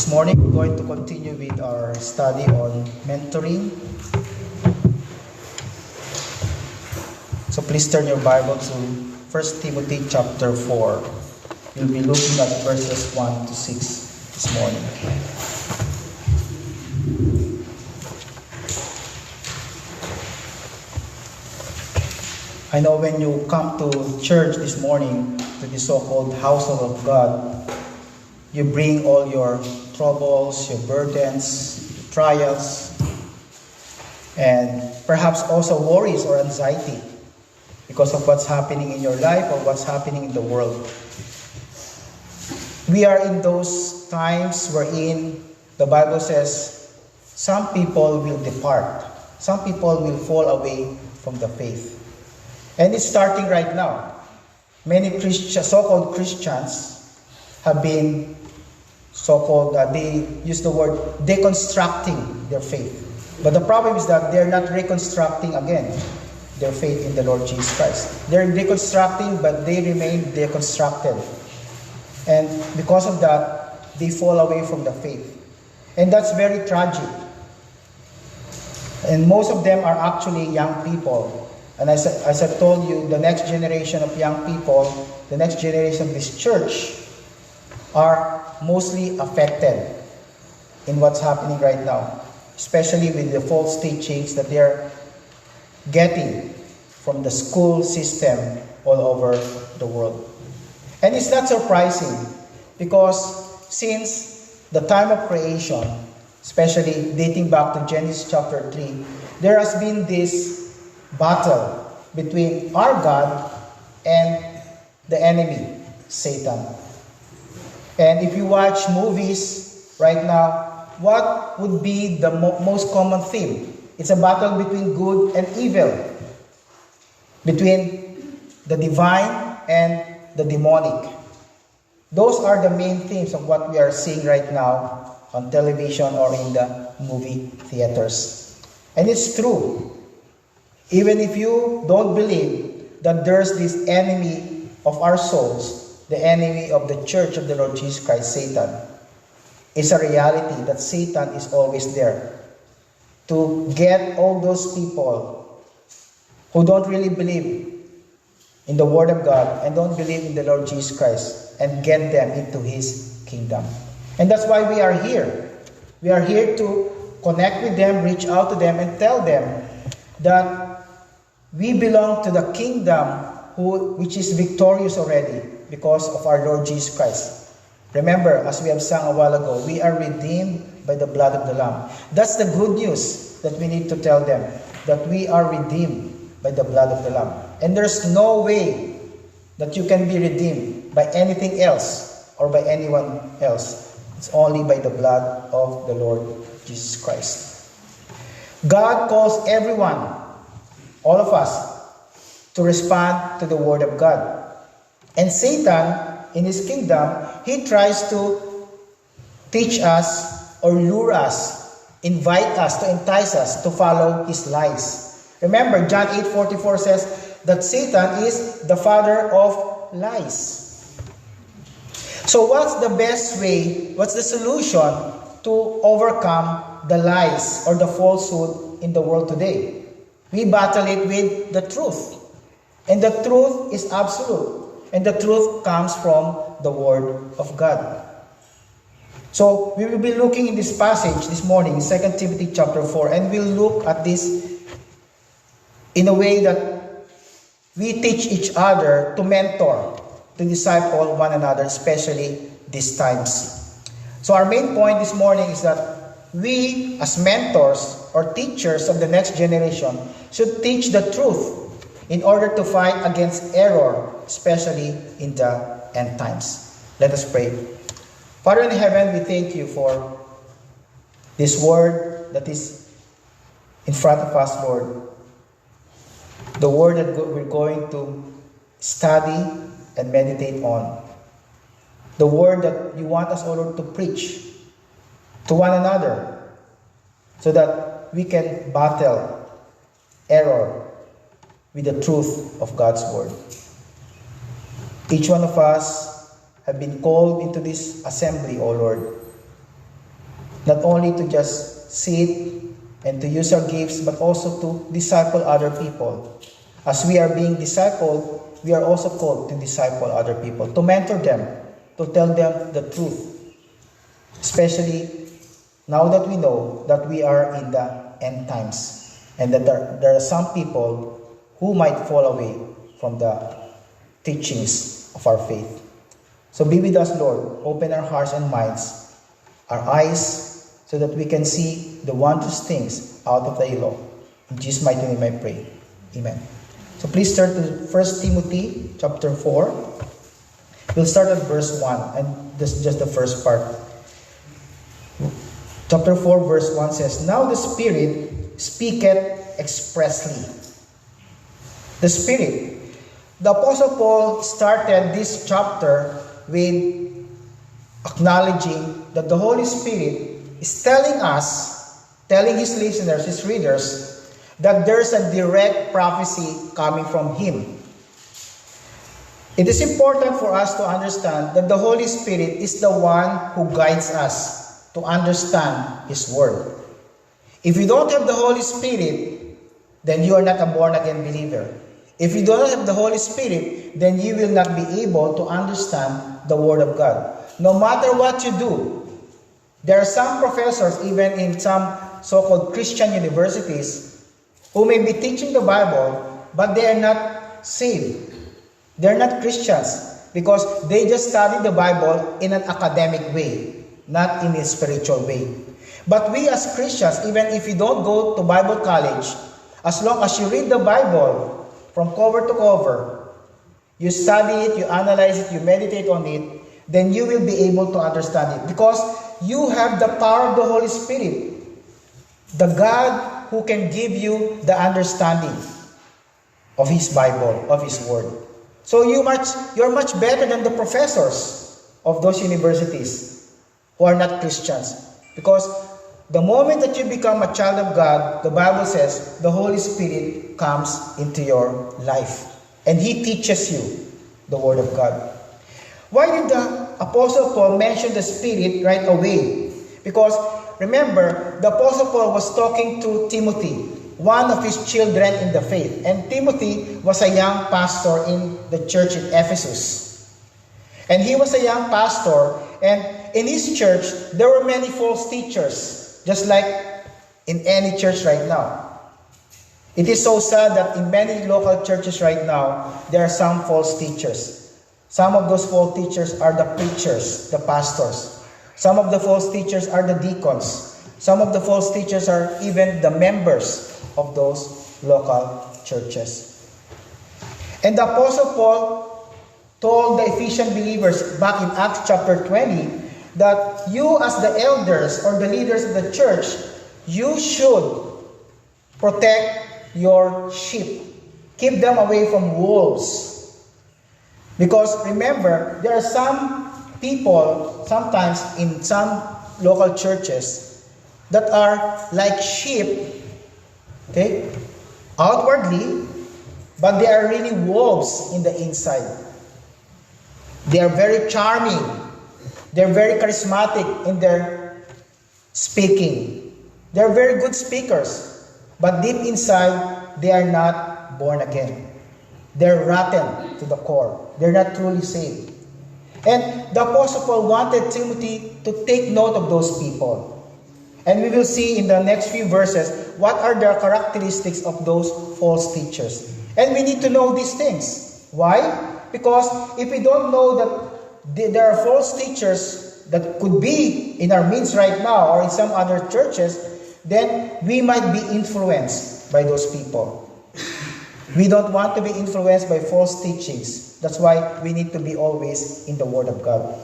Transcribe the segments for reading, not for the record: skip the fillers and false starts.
This morning we're going to continue with our study on mentoring. So please turn your Bible to 1 Timothy chapter 4. We'll be looking at verses 1 to 6 this morning. I know when you come to church this morning, to the so-called household of God, you bring all your troubles, your burdens, your trials, and perhaps also worries or anxiety because of what's happening in your life or what's happening in the world. We are in those times wherein the Bible says some people will depart. Some people will fall away from the faith. And it's starting right now. Many so-called Christians have been they use the word deconstructing their faith. But the problem is that they're not reconstructing again their faith in the Lord Jesus Christ. They're deconstructing, but they remain deconstructed. And because of that, they fall away from the faith. And that's very tragic. And most of them are actually young people. And as I told you, the next generation of young people, the next generation of this church, are mostly affected in what's happening right now, especially with the false teachings that they're getting from the school system all over the world. And it's not surprising because since the time of creation, especially dating back to Genesis chapter 3, there has been this battle between our God and the enemy, Satan. And if you watch movies right now, what would be the most common theme? It's a battle between good and evil, between the divine and the demonic. Those are the main themes of what we are seeing right now on television or in the movie theaters. And it's true. Even if you don't believe that there's this enemy of our souls, the enemy of the church of the Lord Jesus Christ, Satan, it's a reality that Satan is always there to get all those people who don't really believe in the Word of God and don't believe in the Lord Jesus Christ and get them into His kingdom. And that's why we are here. We are here to connect with them, reach out to them, and tell them that we belong to the kingdom which is victorious already because of our Lord Jesus Christ. Remember, as we have sung a while ago, we are redeemed by the blood of the Lamb. That's the good news that we need to tell them, that we are redeemed by the blood of the Lamb. And there's no way that you can be redeemed by anything else or by anyone else. It's only by the blood of the Lord Jesus Christ. God calls everyone, all of us, to respond to the Word of God. And Satan, in his kingdom, he tries to teach us or lure us, invite us, to entice us to follow his lies. Remember, John 8:44 says that Satan is the father of lies. So what's the best way, what's the solution to overcome the lies or the falsehood in the world today? We battle it with the truth. And the truth is absolute. And the truth comes from the Word of God. So we will be looking in this passage this morning, 2 Timothy chapter 4, and we'll look at this in a way that we teach each other to mentor, to disciple one another, especially these times. So our main point this morning is that we, as mentors or teachers of the next generation, should teach the truth in order to fight against error, especially in the end times. Let us pray. Father in heaven, we thank you for this word that is in front of us, Lord. The word that we're going to study and meditate on. The word that you want us, O Lord, to preach to one another so that we can battle error with the truth of God's word. Each one of us have been called into this assembly, O Lord, Not only to just sit and to use our gifts, but also to disciple other people. As we are being discipled, we are also called to disciple other people, to mentor them, to tell them the truth. Especially now that we know that we are in the end times and that there are some people who might fall away from the teachings of our faith. So be with us, Lord. Open our hearts and minds, our eyes, so that we can see the wondrous things out of thy law. In Jesus' mighty name I pray. Amen. So please turn to 1 Timothy chapter 4. We'll start at verse 1, and this is just the first part. Chapter 4, verse 1 says, Now the Spirit speaketh expressly. The Spirit. The Apostle Paul started this chapter with acknowledging that the Holy Spirit is telling his listeners, his readers, that there's a direct prophecy coming from him. It is important for us to understand that the Holy Spirit is the one who guides us to understand His Word. If you don't have the Holy Spirit, then you are not a born-again believer. If you don't have the Holy Spirit, then you will not be able to understand the Word of God. No matter what you do, there are some professors, even in some so-called Christian universities, who may be teaching the Bible, but they are not saved. They're not Christians because they just study the Bible in an academic way, not in a spiritual way. But we as Christians, even if you don't go to Bible college, as long as you read the Bible from cover to cover, you study it, you analyze it, you meditate on it, then you will be able to understand it because you have the power of the Holy Spirit, the God who can give you the understanding of His Bible, of His Word. So you're much better than the professors of those universities who are not Christians. Because the moment that you become a child of God, the Bible says the Holy Spirit comes into your life. And He teaches you the Word of God. Why did the Apostle Paul mention the Spirit right away? Because remember, the Apostle Paul was talking to Timothy, one of his children in the faith. And Timothy was a young pastor in the church in Ephesus. And he was a young pastor, and in his church, there were many false teachers, just like in any church right now. It is so sad that in many local churches right now, there are some false teachers. Some of those false teachers are the preachers, the pastors. Some of the false teachers are the deacons. Some of the false teachers are even the members of those local churches. And the Apostle Paul told the Ephesian believers back in Acts chapter 20 that you as the elders or the leaders of the church, you should protect your sheep. Keep them away from wolves. Because remember, there are some people, sometimes in some local churches, that are like sheep, okay, outwardly, but they are really wolves in the inside. They are very charming. They're very charismatic in their speaking. They're very good speakers, but deep inside, they are not born again. They're rotten to the core. They're not truly saved. And the Apostle Paul wanted Timothy to take note of those people. And we will see in the next few verses what are the characteristics of those false teachers. And we need to know these things. Why? Because if we don't know that there are false teachers that could be in our midst right now or in some other churches, then we might be influenced by those people. We don't want to be influenced by false teachings. That's why we need to be always in the Word of God.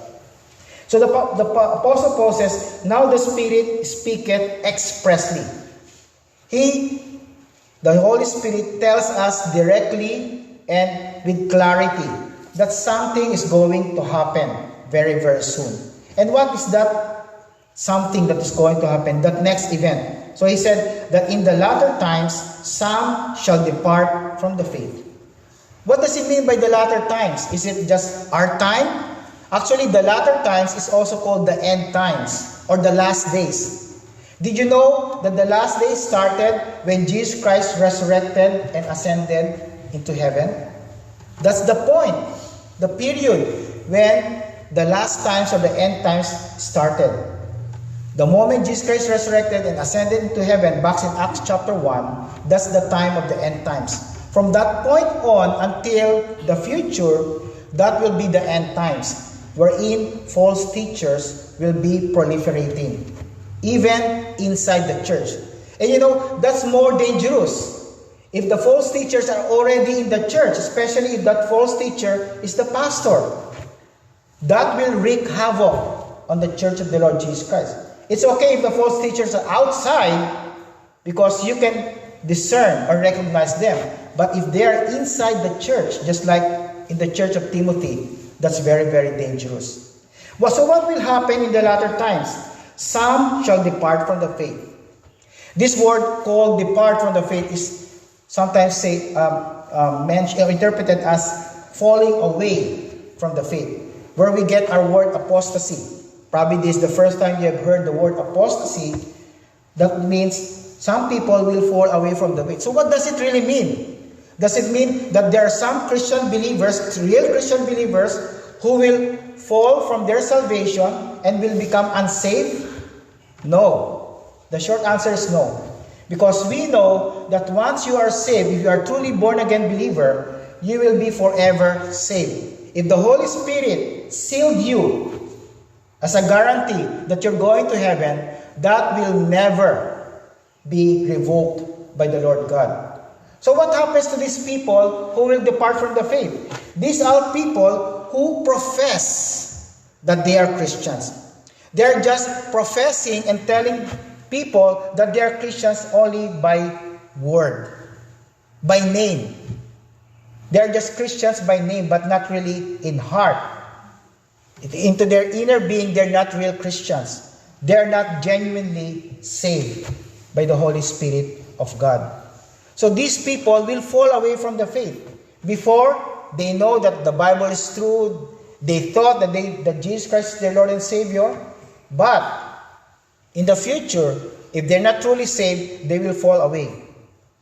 So the Apostle Paul says, now the Spirit speaketh expressly. The Holy Spirit tells us directly and with clarity that something is going to happen very, very soon. And what is that something that is going to happen, that next event? So he said that in the latter times, some shall depart from the faith. What does it mean by the latter times? Is it just our time? Actually, the latter times is also called the end times. or the last days. Did you know that the last days started when Jesus Christ resurrected and ascended into heaven? That's the point, the period when the last times or the end times started. The moment Jesus Christ resurrected and ascended into heaven, back in Acts chapter 1, that's the time of the end times. From that point on until the future, that will be the end times, wherein false teachers will be proliferating, even inside the church. And you know, that's more dangerous. If the false teachers are already in the church, especially if that false teacher is the pastor, that will wreak havoc on the church of the Lord Jesus Christ. It's okay if the false teachers are outside because you can discern or recognize them. But if they are inside the church, just like in the church of Timothy, that's very, very dangerous. Well, so what will happen in the latter times? Some shall depart from the faith. This word called depart from the faith is sometimes interpreted as falling away from the faith, where we get our word apostasy. Probably this is the first time you have heard the word apostasy. That means some people will fall away from the faith. So what does it really mean? Does it mean that there are some Christian believers, real Christian believers, who will fall from their salvation and will become unsaved? No. The short answer is no. Because we know that once you are saved, if you are truly born again believer, you will be forever saved. If the Holy Spirit sealed you as a guarantee that you're going to heaven, that will never be revoked by the Lord God. So what happens to these people who will depart from the faith? These are people who profess that they are Christians. They're just professing and telling people that they are Christians only by word, by name. They're just Christians by name, but not really in heart. Into their inner being, they're not real Christians. They're not genuinely saved by the Holy Spirit of God. So these people will fall away from the faith. Before, they know that the Bible is true. They thought that Jesus Christ is their Lord and Savior. But in the future, if they're not truly saved, they will fall away.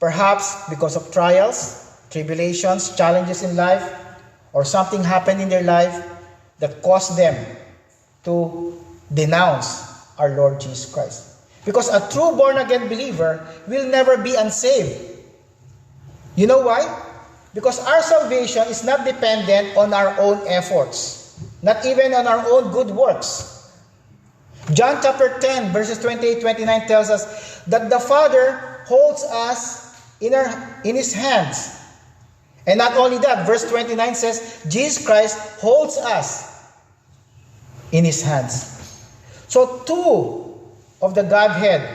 Perhaps because of trials, tribulations, challenges in life, or something happened in their life that caused them to denounce our Lord Jesus Christ. Because a true born-again believer will never be unsaved. You know why? Because our salvation is not dependent on our own efforts, not even on our own good works. John chapter 10, verses 28-29 tells us that the Father holds us in His hands. And not only that, verse 29 says, Jesus Christ holds us in His hands. So two of the Godhead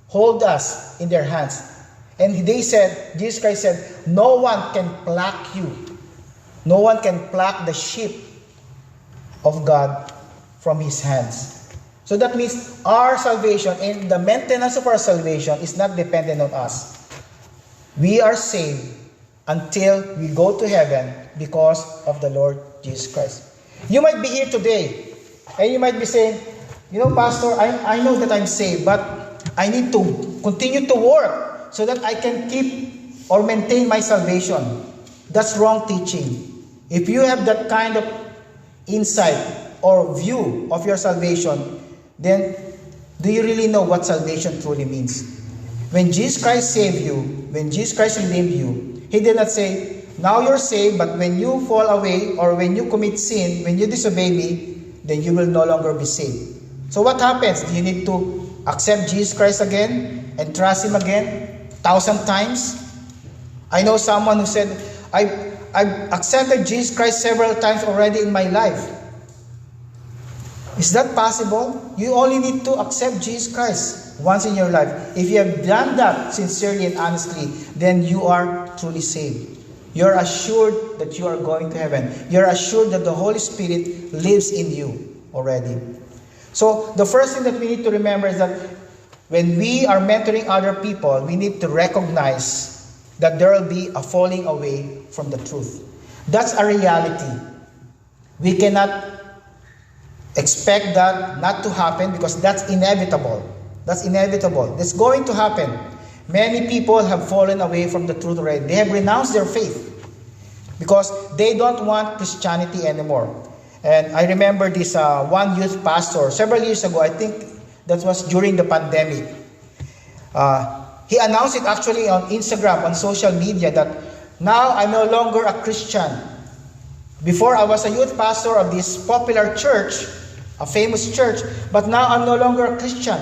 hold us in their hands. And they said, Jesus Christ said, no one can pluck you. No one can pluck the sheep of God from His hands. So that means our salvation and the maintenance of our salvation is not dependent on us. We are saved until we go to heaven because of the Lord Jesus Christ. You might be here today and you might be saying, you know, Pastor, I know that I'm saved, but I need to continue to work so that I can keep or maintain my salvation. That's wrong teaching. If you have that kind of insight or view of your salvation, then do you really know what salvation truly means? When Jesus Christ saved you, when Jesus Christ redeemed you, He did not say, now you're saved, but when you fall away or when you commit sin, when you disobey me, then you will no longer be saved. So what happens? Do you need to accept Jesus Christ again and trust Him again 1,000 times? I know someone who said, I've accepted Jesus Christ several times already in my life. Is that possible? You only need to accept Jesus Christ once in your life. If you have done that sincerely and honestly, then you are truly saved. You're assured that you are going to heaven. You're assured that the Holy Spirit lives in you already. So the first thing that we need to remember is that when we are mentoring other people, we need to recognize that there will be a falling away from the truth. That's a reality. We cannot Expect that not to happen because that's inevitable. That's inevitable. It's going to happen. Many people have fallen away from the truth already. They have renounced their faith because they don't want Christianity anymore. And I remember this one youth pastor several years ago, I think that was during the pandemic. He announced it actually on Instagram, on social media, that now I'm no longer a Christian. Before I was a youth pastor of this popular church, a famous church, but now I'm no longer a Christian.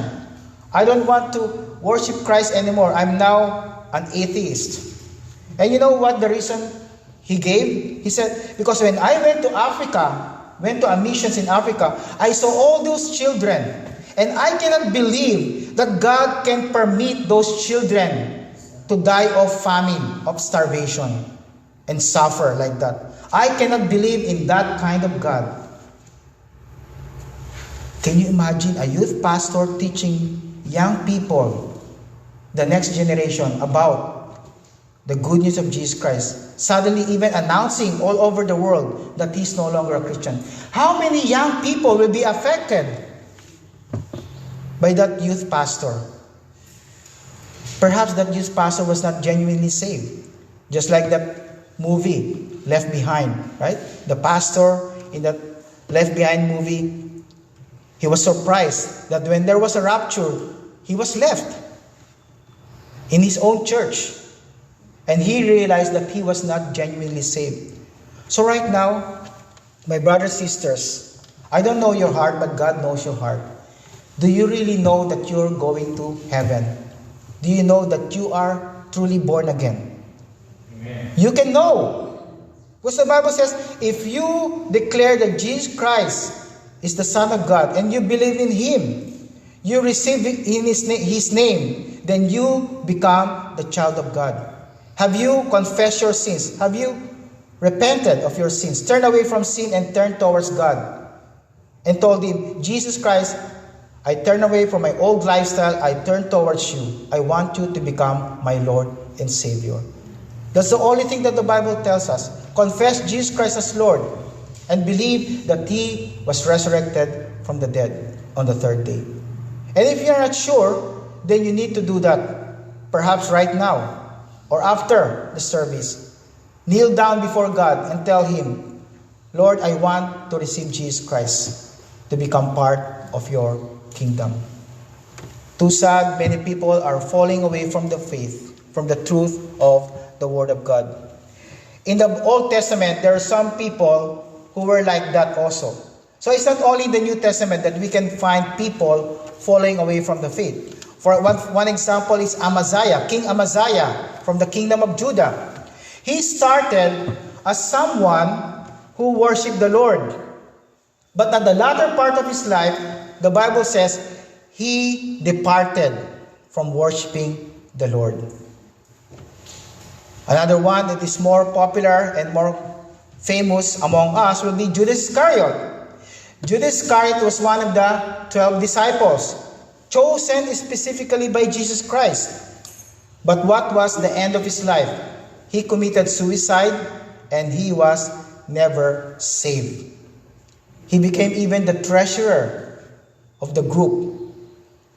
I don't want to worship Christ anymore. I'm now an atheist. And you know what the reason he gave? He said, because when I went to Africa, went to a missions in Africa, I saw all those children. And I cannot believe that God can permit those children to die of famine, of starvation, and suffer like that. I cannot believe in that kind of God. Can you imagine a youth pastor teaching young people, the next generation, about the good news of Jesus Christ, suddenly even announcing all over the world that he's no longer a Christian? How many young people will be affected by that youth pastor? Perhaps that youth pastor was not genuinely saved. Just like that movie, Left Behind, right? The pastor in that Left Behind movie, he was surprised that when there was a rapture, he was left in his own church. And he realized that he was not genuinely saved. So right now, my brothers, sisters, I don't know your heart, but God knows your heart. Do you really know that you're going to heaven? Do you know that you are truly born again? Amen. You can know. Because the Bible says, if you declare that Jesus Christ is the Son of God and you believe in Him, you receive in His name, then you become the child of God. Have you confessed your sins? Have you repented of your sins? Turn away from sin and turn towards God. And told Him, Jesus Christ, I turn away from my old lifestyle. I turn towards you. I want you to become my Lord and Savior. That's the only thing that the Bible tells us. Confess Jesus Christ as Lord and believe that He was resurrected from the dead on the third day. And if you're not sure, then you need to do that. Perhaps right now or after the service. Kneel down before God and tell Him, Lord, I want to receive Jesus Christ to become part of your kingdom. Too sad, many people are falling away from the faith, from the truth of the Word of God. In the Old Testament, there are some people who were like that also. So it's not only in the New Testament that we can find people falling away from the faith. For one example is Amaziah, King Amaziah from the kingdom of Judah. He started as someone who worshiped the Lord. But at the latter part of his life, the Bible says he departed from worshiping the Lord. Another one that is more popular and more famous among us will be Judas Iscariot. Judas Iscariot was one of the 12 disciples, chosen specifically by Jesus Christ. But what was the end of his life? He committed suicide and he was never saved. He became even the treasurer of the group.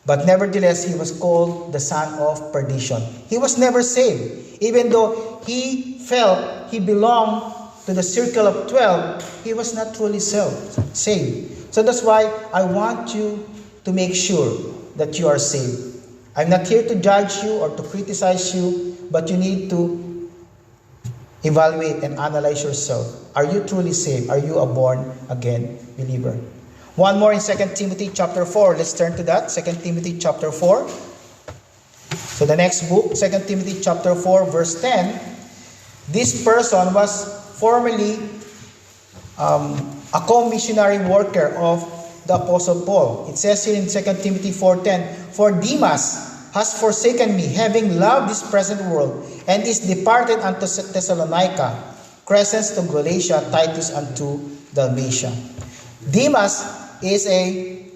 But nevertheless, he was called the son of perdition. He was never saved. Even though he felt he belonged to the circle of 12, he was not truly saved. So that's why I want you to make sure that you are saved. I'm not here to judge you or to criticize you, but you need to evaluate and analyze yourself. Are you truly saved? Are you a born-again believer? One more in 2 Timothy chapter 4. Let's turn to that. 2 Timothy chapter 4. So the next book, 2 Timothy chapter 4, verse 10. This person was formerly a co-missionary worker of the Apostle Paul. It says here in 2 Timothy 4:10, For Demas has forsaken me, having loved this present world, and is departed unto Thessalonica, Crescens to Galatia, Titus unto Dalmatia. Demas is an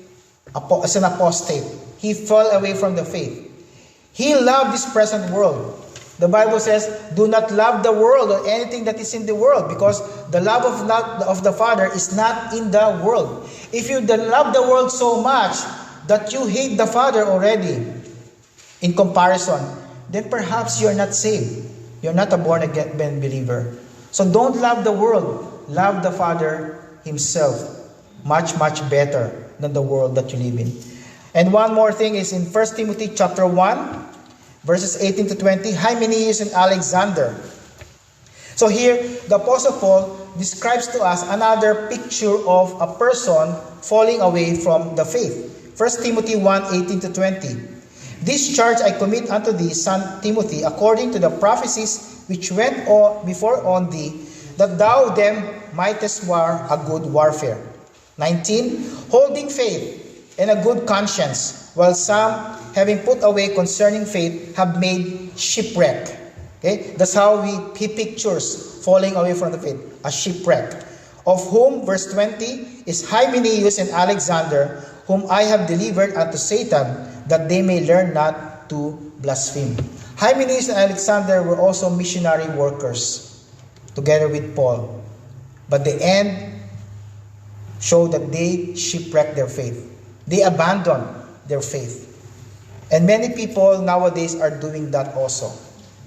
apostate. He fell away from the faith. He loved this present world. The Bible says, do not love the world or anything that is in the world, because the love of the Father is not in the world. If you love the world so much that you hate the Father already, in comparison, then perhaps you're not saved. You're not a born-again believer. So don't love the world. Love the Father Himself much, much better than the world that you live in. And one more thing is in 1 Timothy chapter 1, verses 18 to 20, Hymenaeus and Alexander. So here, the Apostle Paul describes to us another picture of a person falling away from the faith. 1 Timothy 1, 18 to 20. This charge I commit unto thee, son Timothy, according to the prophecies which went before on thee, that thou them mightest war a good warfare. 19. Holding faith and a good conscience, while some, having put away concerning faith, have made shipwreck. Okay? That's how he pictures falling away from the faith, a shipwreck. Of whom, verse 20, is Hymenaeus and Alexander, whom I have delivered unto Satan, that they may learn not to blaspheme. Hymenaeus and Alexander were also missionary workers, together with Paul. But the end showed that they shipwrecked their faith. They abandoned their faith. And many people nowadays are doing that also,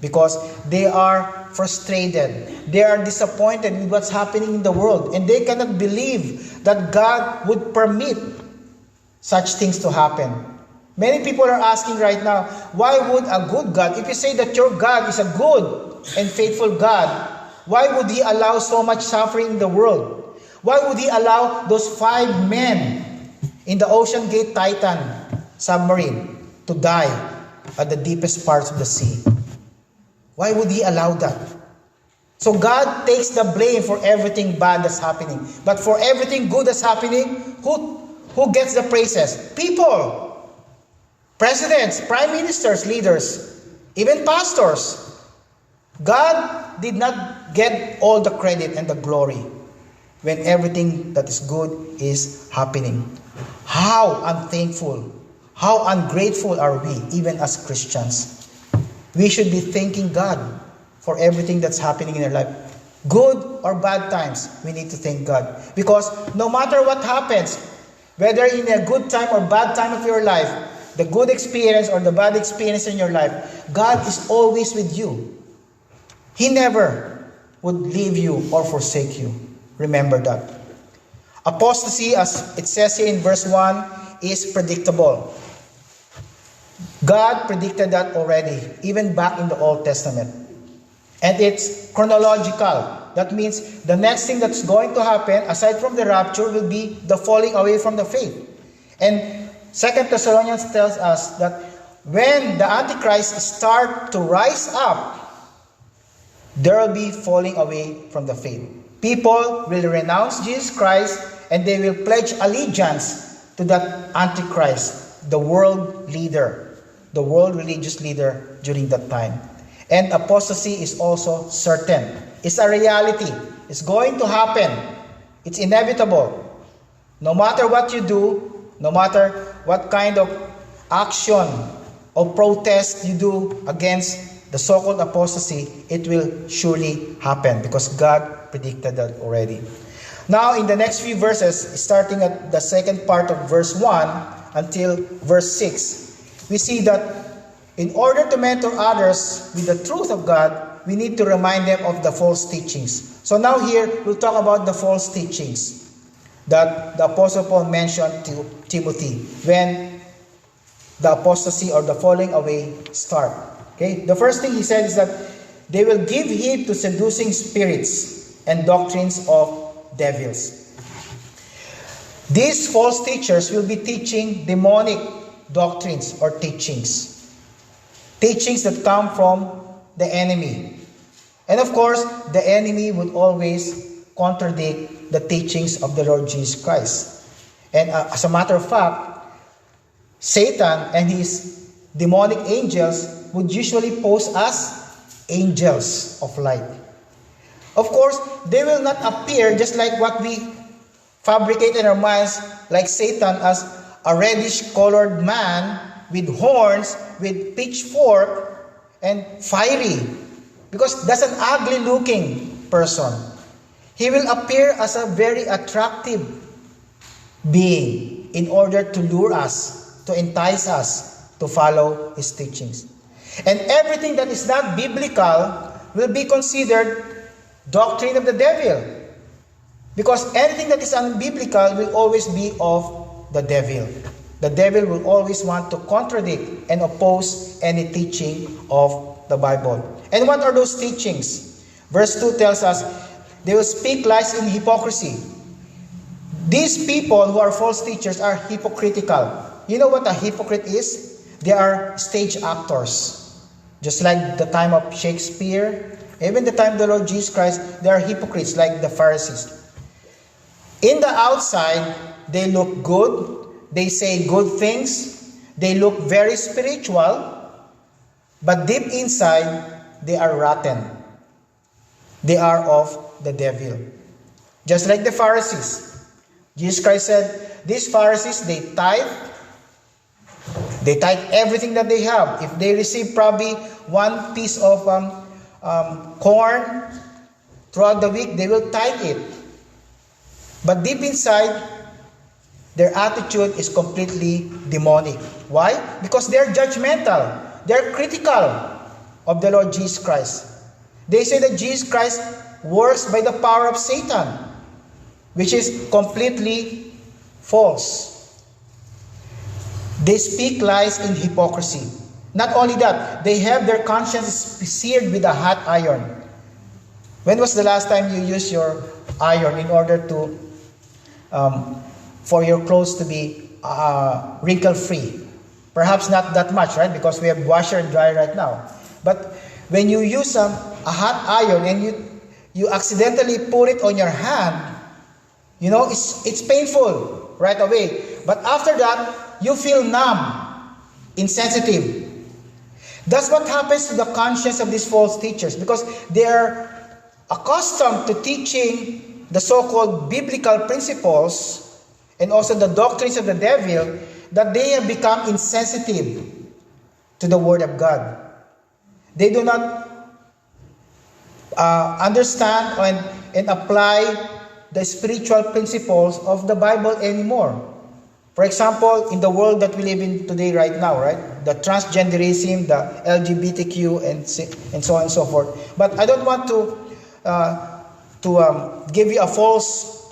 because they are frustrated. They are disappointed with what's happening in the world, and they cannot believe that God would permit such things to happen. Many people are asking right now, why would a good God, if you say that your God is a good and faithful God, why would He allow so much suffering in the world? Why would He allow those 5 men in the Ocean Gate Titan submarine to die at the deepest parts of the sea? Why would He allow that? So God takes the blame for everything bad that's happening. But for everything good that's happening, who gets the praises? People. Presidents, prime ministers, leaders, even pastors. God did not get all the credit and the glory when everything that is good is happening. How unthankful, how ungrateful are we, even as Christians? We should be thanking God for everything that's happening in our life. Good or bad times, we need to thank God. Because no matter what happens, whether in a good time or bad time of your life, the good experience or the bad experience in your life, God is always with you. He never would leave you or forsake you. Remember that. Apostasy, as it says here in verse 1, is predictable. God predicted that already, even back in the Old Testament. And it's chronological. That means the next thing that's going to happen, aside from the rapture, will be the falling away from the faith. And 2 Thessalonians tells us that when the Antichrist start to rise up, there will be falling away from the faith. People will renounce Jesus Christ and they will pledge allegiance to that Antichrist, the world leader, the world religious leader during that time. And apostasy is also certain. It's a reality. It's going to happen. It's inevitable. No matter what you do, no matter what kind of action or protest you do against the so-called apostasy, it will surely happen because God predicted that already. Now, in the next few verses, starting at the second part of verse 1 until verse 6, we see that in order to mentor others with the truth of God, we need to remind them of the false teachings. So now here, we'll talk about the false teachings that the Apostle Paul mentioned to Timothy when the apostasy or the falling away start. Okay? The first thing he said is that they will give heed to seducing spirits and doctrines of devils. These false teachers will be teaching demonic doctrines or teachings. Teachings that come from the enemy. And of course, the enemy would always contradict the teachings of the Lord Jesus Christ. And as a matter of fact, Satan and his demonic angels would usually pose as angels of light. Of course, they will not appear just like what we fabricate in our minds, like Satan as a reddish-colored man with horns, with pitchfork, and fiery, because that's an ugly looking person. He will appear as a very attractive being in order to lure us, to entice us to follow his teachings. And everything that is not biblical will be considered doctrine of the devil. Because anything that is unbiblical will always be of the devil. The devil will always want to contradict and oppose any teaching of the Bible. And what are those teachings? Verse 2 tells us, they will speak lies in hypocrisy. These people who are false teachers are hypocritical. You know what a hypocrite is? They are stage actors. Just like the time of Shakespeare, even the time of the Lord Jesus Christ, they are hypocrites like the Pharisees. In the outside, they look good, they say good things, they look very spiritual, but deep inside, they are rotten. They are of the devil. Just like the Pharisees. Jesus Christ said, these Pharisees, they tithe everything that they have. If they receive probably one piece of corn throughout the week, they will tithe it. But deep inside, their attitude is completely demonic. Why? Because they're judgmental. They're critical of the Lord Jesus Christ. They say that Jesus Christ works by the power of Satan, which is completely false. They speak lies in hypocrisy. Not only that, they have their conscience seared with a hot iron. When was the last time you used your iron in order to for your clothes to be wrinkle-free? Perhaps not that much, right? Because we have washer and dryer right now. But when you use a hot iron and you accidentally put it on your hand, you know, it's painful right away. But after that, you feel numb, insensitive. That's what happens to the conscience of these false teachers, because they are accustomed to teaching the so-called biblical principles and also the doctrines of the devil, that they have become insensitive to the Word of God. They do not understand and apply the spiritual principles of the Bible anymore. For example, in the world that we live in today right now, right? The transgenderism, the LGBTQ, and so on and so forth. But I don't want to give you a false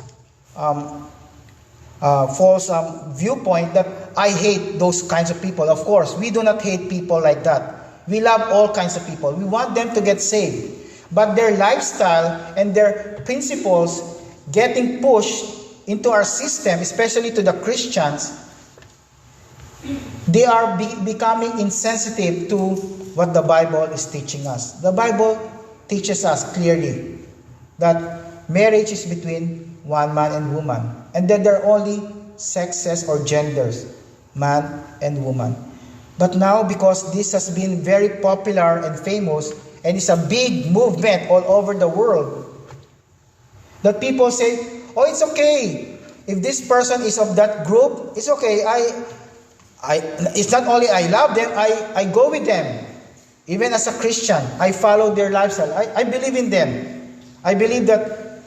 viewpoint that I hate those kinds of people. Of course, we do not hate people like that. We love all kinds of people. We want them to get saved. But their lifestyle and their principles getting pushed into our system, especially to the Christians, they are becoming insensitive to what the Bible is teaching us. The Bible teaches us clearly that marriage is between one man and woman, and that there are only sexes or genders, man and woman. But now, because this has been very popular and famous, and it's a big movement all over the world, that people say, oh, it's okay. If this person is of that group, it's okay. It's not only I love them, I go with them. Even as a Christian, I follow their lifestyle. I believe in them. I believe that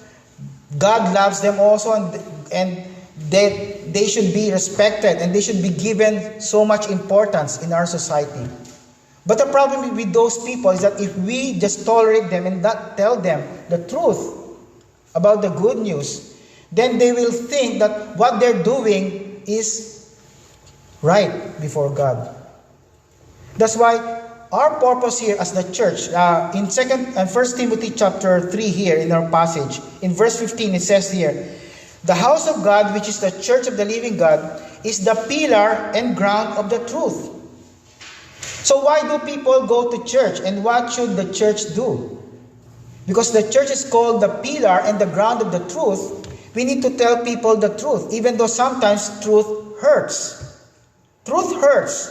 God loves them also, and they should be respected, and they should be given so much importance in our society. But the problem with those people is that if we just tolerate them and not tell them the truth about the good news, then they will think that what they're doing is right before God. That's why our purpose here as the church, in 1 Timothy chapter 3 here in our passage, in verse 15 it says here, the house of God, which is the church of the living God, is the pillar and ground of the truth. So why do people go to church, and what should the church do? Because the church is called the pillar and the ground of the truth, we need to tell people the truth, even though sometimes truth hurts. Truth hurts.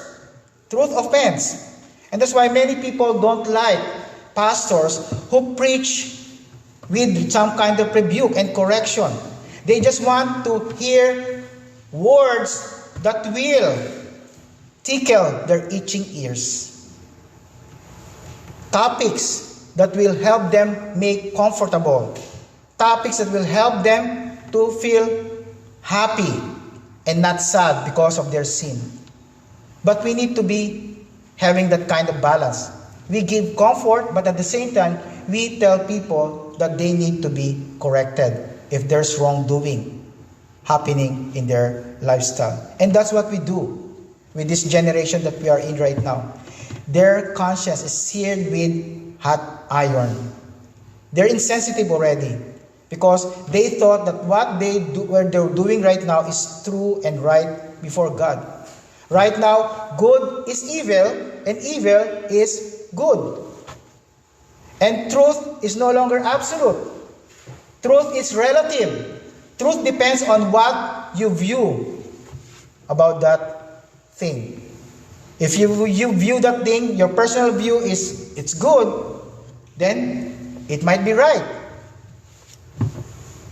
Truth offends. And that's why many people don't like pastors who preach with some kind of rebuke and correction. They just want to hear words that will tickle their itching ears. topics that will help them make comfortable, topics that will help them to feel happy and not sad because of their sin. But we need to be having that kind of balance. We give comfort, but at the same time, we tell people that they need to be corrected if there's wrongdoing happening in their lifestyle. And that's what we do with this generation that we are in right now. Their conscience is seared with hot iron. They're insensitive already because they thought that what they're doing right now is true and right before God. Right now, good is evil and evil is good. And truth is no longer absolute. Truth is relative. Truth depends on what you view about that thing. If you view that thing, your personal view is it's good, then it might be right.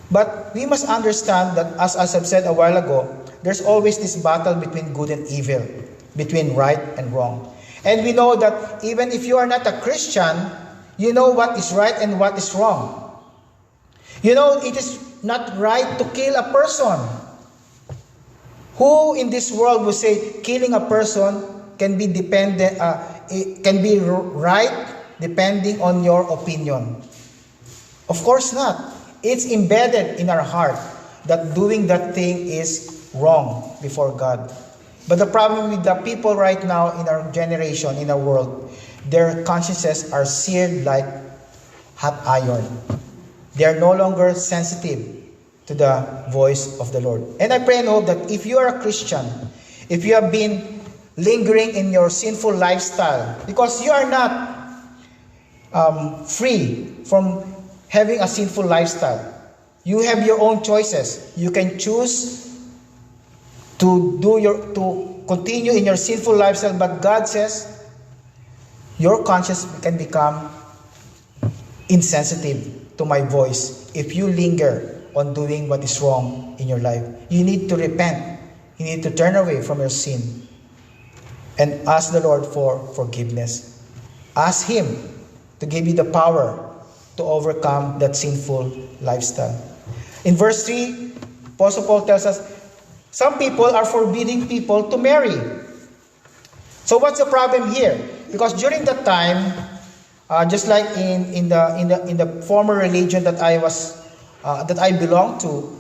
But we must understand that, as I've said a while ago, there's always this battle between good and evil, between right and wrong. And we know that even if you are not a Christian, you know what is right and what is wrong. You know it is not right to kill a person. Who in this world will say killing a person can be right depending on your opinion? Of course not. It's embedded in our heart that doing that thing is wrong before God. But the problem with the people right now in our generation, in our world, their consciences are seared like hot iron. They are no longer sensitive to the voice of the Lord. And I pray and hope that if you are a Christian, if you have been lingering in your sinful lifestyle, because you are not free from having a sinful lifestyle. You have your own choices. You can choose to continue in your sinful lifestyle, but God says your conscience can become insensitive to my voice if you linger on doing what is wrong in your life. You need to repent. You need to turn away from your sin and ask the Lord for forgiveness. Ask Him to give you the power to overcome that sinful lifestyle. In verse 3, Apostle Paul tells us, some people are forbidding people to marry. So what's the problem here? Because during that time, just like in the former religion that I belonged to,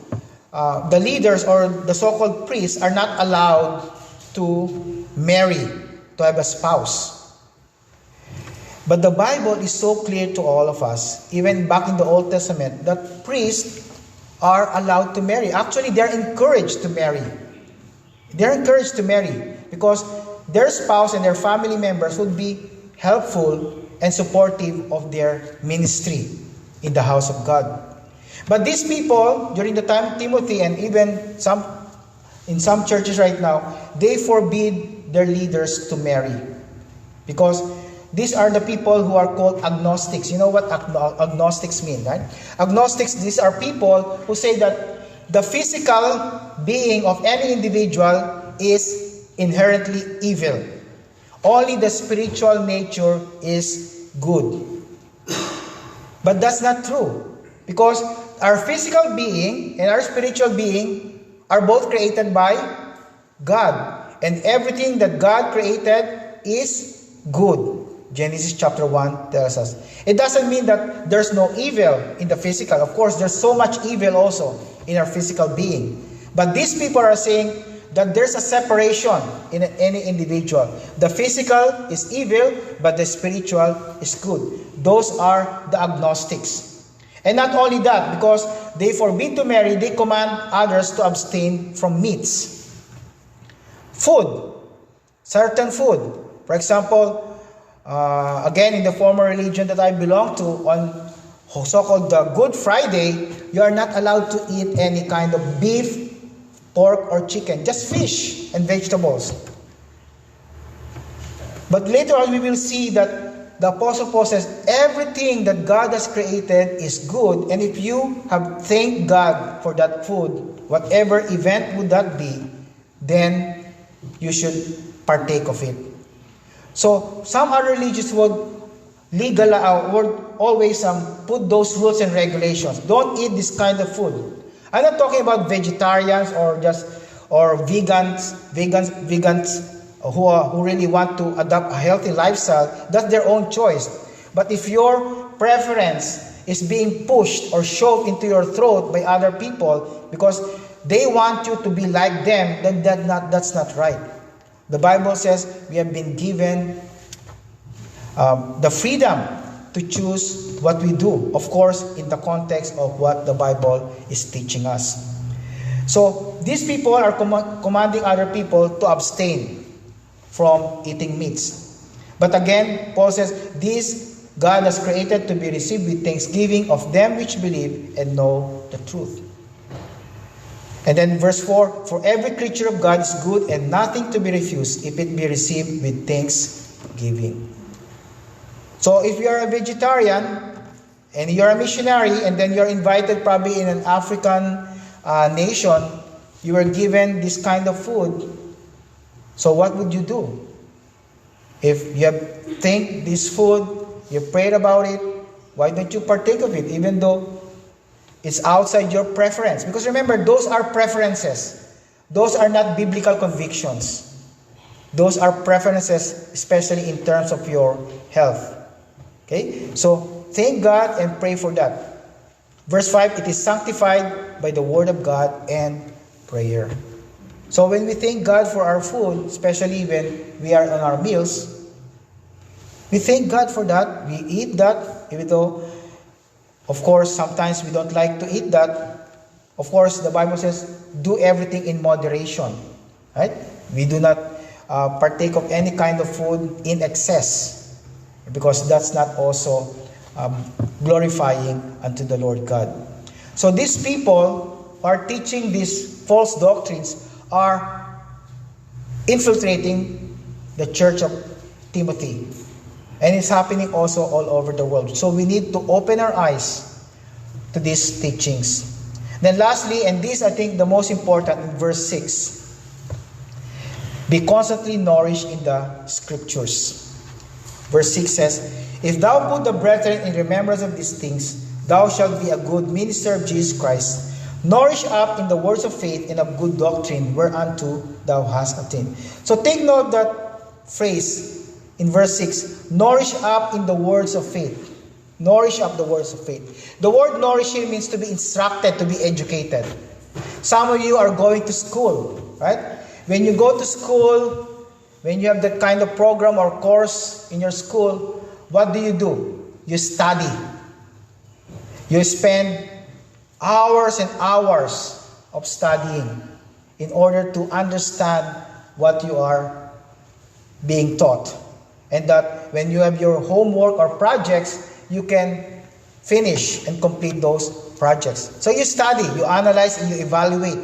the leaders or the so-called priests are not allowed to marry, to have a spouse. But the Bible is so clear to all of us, even back in the Old Testament, that priests are allowed to marry. Actually, they're encouraged to marry. They're encouraged to marry because their spouse and their family members would be helpful and supportive of their ministry in the house of God. But these people, during the time of Timothy and even in some churches right now, they forbid their leaders to marry because these are the people who are called agnostics. You know what agnostics mean, right? Agnostics, these are people who say that the physical being of any individual is inherently evil. Only the spiritual nature is good. But that's not true. Because our physical being and our spiritual being are both created by God. And everything that God created is good. Genesis chapter 1 tells us. It doesn't mean that there's no evil in the physical. Of course, there's so much evil also in our physical being. But these people are saying that there's a separation in any individual. The physical is evil, but the spiritual is good. Those are the agnostics. And not only that, because they forbid to marry, they command others to abstain from meats. Food. Certain food. For example, again, in the former religion that I belong to, on so-called the Good Friday, you are not allowed to eat any kind of beef, pork, or chicken. Just fish and vegetables. But later on, we will see that the Apostle Paul says, everything that God has created is good. And if you have thanked God for that food, whatever event would that be, then you should partake of it. So, some other religions would always put those rules and regulations. Don't eat this kind of food. I'm not talking about vegetarians or vegans who really want to adopt a healthy lifestyle. That's their own choice. But if your preference is being pushed or shoved into your throat by other people because they want you to be like them, then that's not right. The Bible says we have been given the freedom to choose what we do, of course, in the context of what the Bible is teaching us. So, these people are commanding other people to abstain from eating meats. But again, Paul says, this God has created to be received with thanksgiving of them which believe and know the truth. And then verse 4, for every creature of God is good and nothing to be refused if it be received with thanksgiving. So if you are a vegetarian and you're a missionary and then you're invited probably in an African nation, you were given this kind of food. So what would you do? If you think this food, you prayed about it, why don't you partake of it even though it's outside your preference? Because remember, those are preferences. Those are not biblical convictions. Those are preferences, especially in terms of your health. Okay? So, thank God and pray for that. Verse 5, it is sanctified by the word of God and prayer. So, when we thank God for our food, especially when we are on our meals, we thank God for that. We eat that, even though, of course, sometimes we don't like to eat that. Of course, the Bible says, do everything in moderation. Right? We do not partake of any kind of food in excess, because that's not also glorifying unto the Lord God. So these people who are teaching these false doctrines are infiltrating the church of Timothy. And it's happening also all over the world. So we need to open our eyes to these teachings. Then lastly, and this I think the most important, in verse 6, be constantly nourished in the scriptures. Verse 6 says, if thou put the brethren in remembrance of these things, thou shalt be a good minister of Jesus Christ, nourished up in the words of faith and of good doctrine, whereunto thou hast attained. So take note of that phrase in verse 6, nourish up in the words of faith. Nourish up the words of faith. The word nourish here means to be instructed, to be educated. Some of you are going to school, right? When you go to school, when you have that kind of program or course in your school, what do? You study. You spend hours and hours of studying in order to understand what you are being taught. And that when you have your homework or projects, you can finish and complete those projects. So you study, you analyze, and you evaluate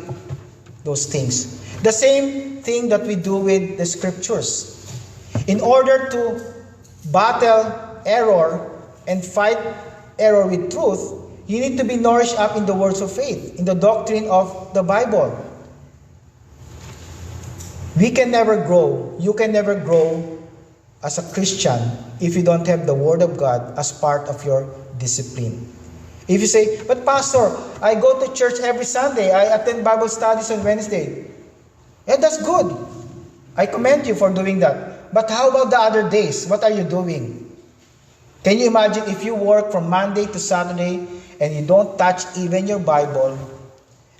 those things. The same thing that we do with the scriptures. In order to battle error and fight error with truth, you need to be nourished up in the words of faith, in the doctrine of the Bible. We can never grow, you can never grow as a Christian if you don't have the Word of God as part of your discipline. If you say, but Pastor, I go to church every Sunday, I attend Bible studies on Wednesday. Yeah, that's good. I commend you for doing that. But how about the other days? What are you doing? Can you imagine if you work from Monday to Saturday and you don't touch even your Bible,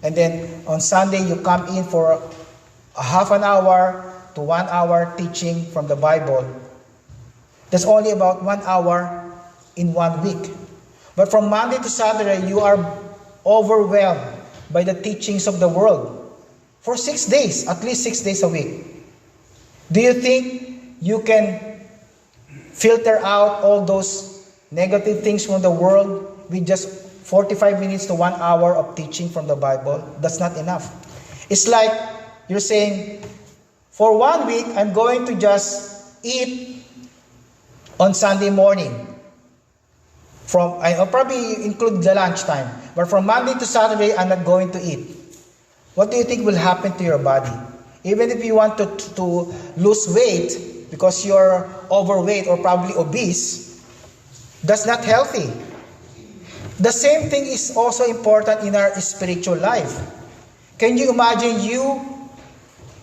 and then on Sunday you come in for a half an hour to 1 hour teaching from the Bible? That's only about 1 hour in 1 week. But from Monday to Saturday, you are overwhelmed by the teachings of the world for 6 days, at least 6 days a week. Do you think you can filter out all those negative things from the world with just 45 minutes to 1 hour of teaching from the Bible? That's not enough. It's like you're saying, for 1 week, I'm going to just eat on Sunday morning. I'll probably include the lunchtime. But from Monday to Saturday, I'm not going to eat. What do you think will happen to your body? Even if you want to lose weight because you're overweight or probably obese, That's not healthy. The same thing is also important in our spiritual life. Can you imagine you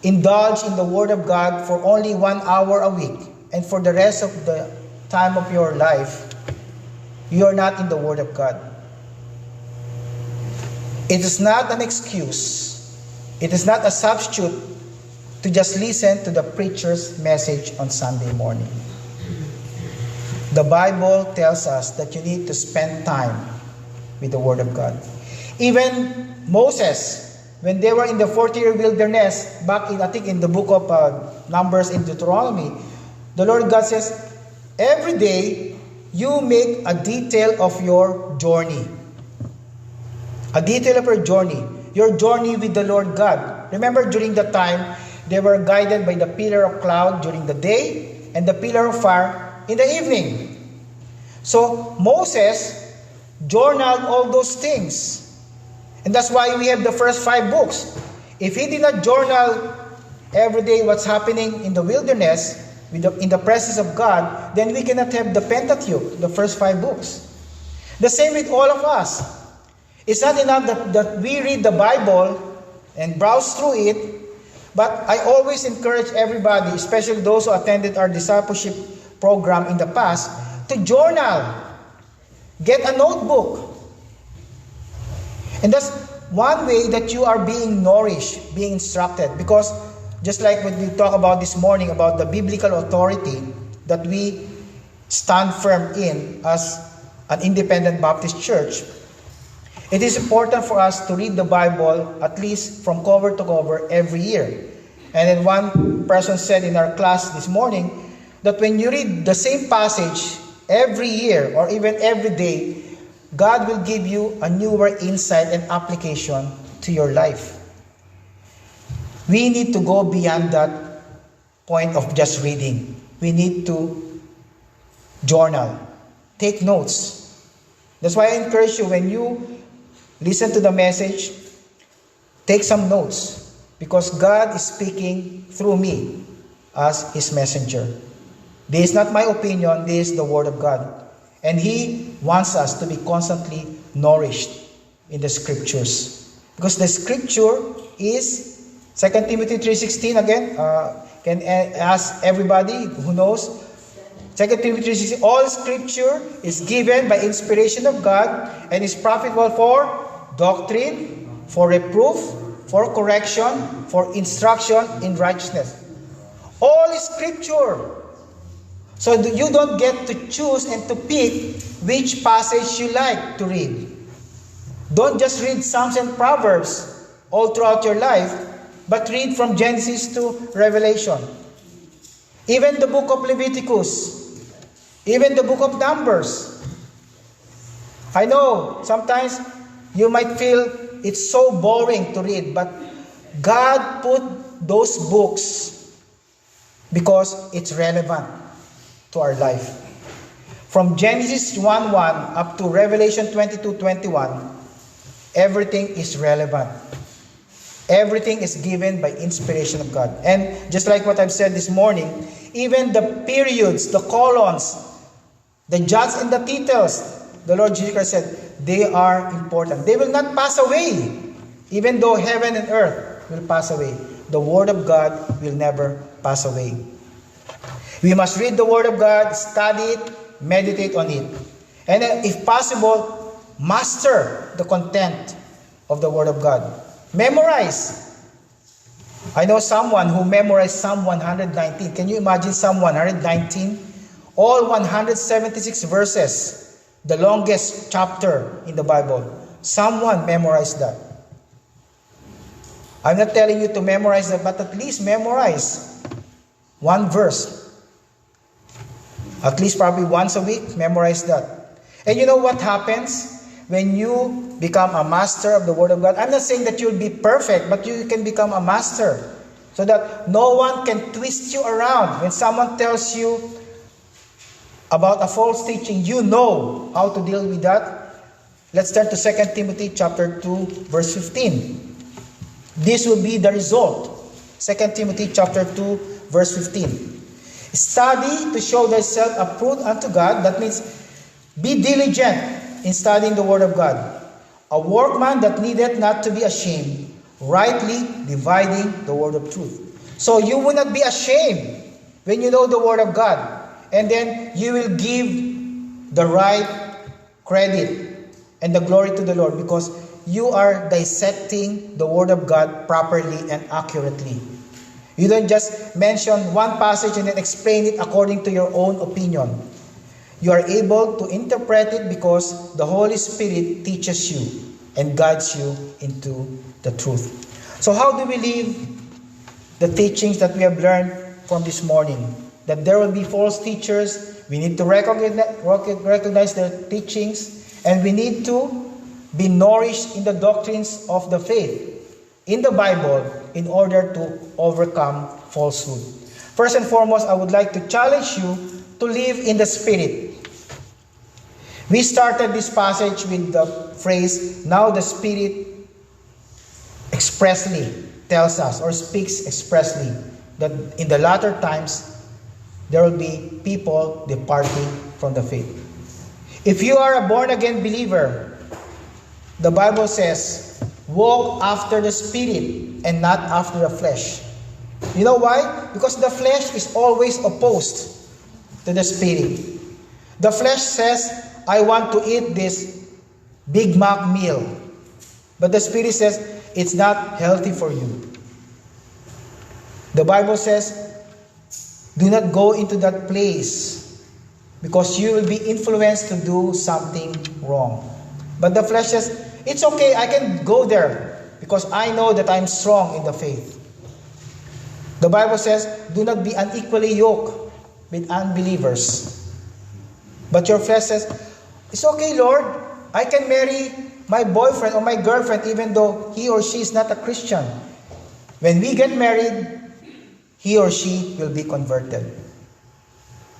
indulge in the Word of God for only 1 hour a week, and for the rest of the time of your life, you are not in the Word of God? It is not an excuse. It is not a substitute to just listen to the preacher's message on Sunday morning. The Bible tells us that you need to spend time with the Word of God. Even Moses, when they were in the 40-year wilderness, back in, I think in the book of Numbers in Deuteronomy, the Lord God says, every day you make a detail of your journey. A detail of your journey with the Lord God. Remember, during the time, they were guided by the pillar of cloud during the day and the pillar of fire in the evening. So Moses journaled all those things. And that's why we have the first 5 books. If he did not journal every day what's happening in the wilderness, in the presence of God, then we cannot have the Pentateuch, the first 5 books. The same with all of us. It's not enough that we read the Bible and browse through it, but I always encourage everybody, especially those who attended our discipleship program in the past, to journal. Get a notebook. And that's one way that you are being nourished, being instructed. Because just like what we talked about this morning about the biblical authority that we stand firm in as an independent Baptist church, it is important for us to read the Bible at least from cover to cover every year. And then one person said in our class this morning that when you read the same passage every year or even every day, God will give you a newer insight and application to your life. We need to go beyond that point of just reading. We need to journal. Take notes. That's why I encourage you, when you listen to the message, take some notes. Because God is speaking through me as His messenger. This is not my opinion, this is the Word of God. And He wants us to be constantly nourished in the Scriptures. Because the Scripture is, 2 Timothy 3:16 again, can ask everybody who knows. 2 Timothy 3:16, all Scripture is given by inspiration of God and is profitable for doctrine, for reproof, for correction, for instruction in righteousness. All is Scripture. So you don't get to choose and to pick which passage you like to read. Don't just read Psalms and Proverbs all throughout your life, but read from Genesis to Revelation. Even the book of Leviticus, even the book of Numbers. I know sometimes you might feel it's so boring to read, but God put those books because it's relevant to our life. From Genesis 1:1 up to Revelation 22:21, everything is relevant. Everything is given by inspiration of God. And just like what I've said this morning, even the periods, the colons, the dots and the titles, the Lord Jesus Christ said, they are important. They will not pass away. Even though heaven and earth will pass away, the Word of God will never pass away. We must read the Word of God, study it, meditate on it. And then, if possible, master the content of the Word of God. Memorize. I know someone who memorized Psalm 119. Can you imagine Psalm 119? All 176 verses, the longest chapter in the Bible. Someone memorized that. I'm not telling you to memorize that, but at least memorize one verse. At least probably once a week, memorize that. And you know what happens when you become a master of the Word of God? I'm not saying that you'll be perfect, but you can become a master so that no one can twist you around. When someone tells you about a false teaching, you know how to deal with that. Let's turn to 2 Timothy chapter 2, verse 15. This will be the result. 2 Timothy chapter 2, verse 15. Study to show thyself approved unto God. That means Be diligent in studying the Word of God. A workman that needeth not to be ashamed, rightly dividing the word of truth. So you will not be ashamed when you know the Word of God. And then you will give the right credit and the glory to the Lord because you are dissecting the Word of God properly and accurately. You don't just mention one passage and then explain it according to your own opinion. You are able to interpret it because the Holy Spirit teaches you and guides you into the truth. So how do we live the teachings that we have learned from this morning? That there will be false teachers. We need to recognize their teachings, and we need to be nourished in the doctrines of the faith in the Bible in order to overcome falsehood. First and foremost, I would like to challenge you to live in the Spirit. We started this passage with the phrase, now the Spirit expressly tells us or speaks expressly that in the latter times there will be people departing from the faith. If you are a born-again believer, the Bible says, walk after the Spirit and not after the flesh. You know why? Because the flesh is always opposed to the Spirit. The flesh says, I want to eat this Big Mac meal. But the Spirit says, it's not healthy for you. The Bible says, do not go into that place because you will be influenced to do something wrong. But the flesh says, it's okay, I can go there because I know that I'm strong in the faith. The Bible says, do not be unequally yoked with unbelievers. But your flesh says, it's okay, Lord, I can marry my boyfriend or my girlfriend even though he or she is not a Christian. When we get married, he or she will be converted.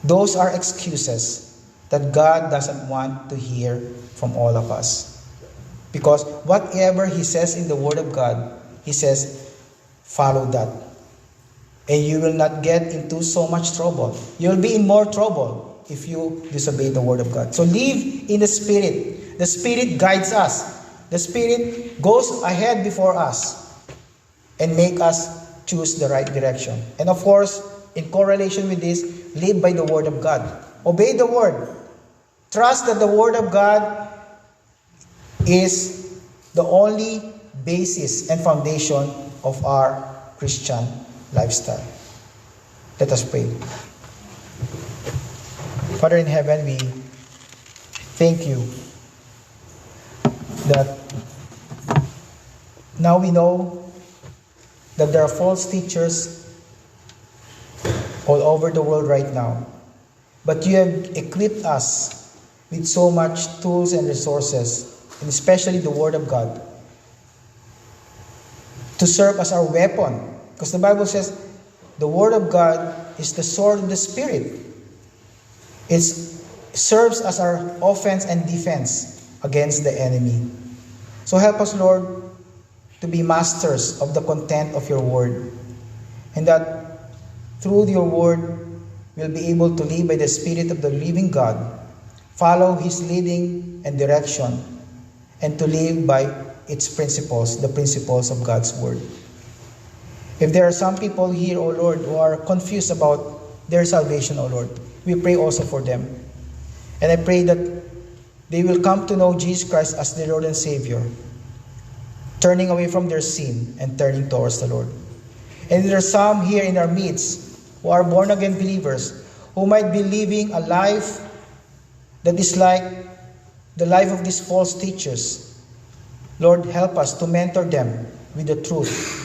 Those are excuses that God doesn't want to hear from all of us. Because whatever He says in the Word of God, He says, follow that. And you will not get into so much trouble. You will be in more trouble if you disobey the Word of God. So live in the Spirit. The Spirit guides us. The Spirit goes ahead before us and make us choose the right direction. And of course, in correlation with this, live by the Word of God. Obey the Word. Trust that the Word of God is the only basis and foundation of our Christian lifestyle. Let us pray. Father in heaven, we thank you that now we know that there are false teachers all over the world right now. But you have equipped us with so much tools and resources, and especially the Word of God, to serve as our weapon. Because the Bible says the Word of God is the sword of the Spirit. It serves as our offense and defense against the enemy. So help us, Lord, to be masters of the content of your Word. And that through your Word, we'll be able to live by the Spirit of the living God, follow His leading and direction, and to live by its principles, the principles of God's Word. If there are some people here, O Lord, who are confused about their salvation, O Lord, we pray also for them. And I pray that they will come to know Jesus Christ as their Lord and Savior, turning away from their sin and turning towards the Lord. And there are some here in our midst who are born-again believers who might be living a life that is like the life of these false teachers. Lord, help us to mentor them with the truth.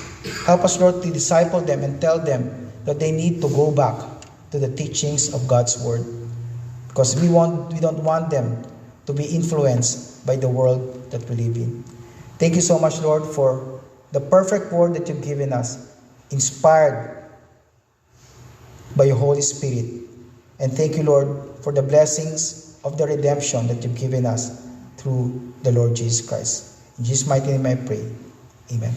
Help us, Lord, to disciple them and tell them that they need to go back to the teachings of God's Word. Because we don't want them to be influenced by the world that we live in. Thank you so much, Lord, for the perfect Word that you've given us, inspired by your Holy Spirit. And thank you, Lord, for the blessings of the redemption that you've given us through the Lord Jesus Christ. In Jesus' mighty name I pray. Amen.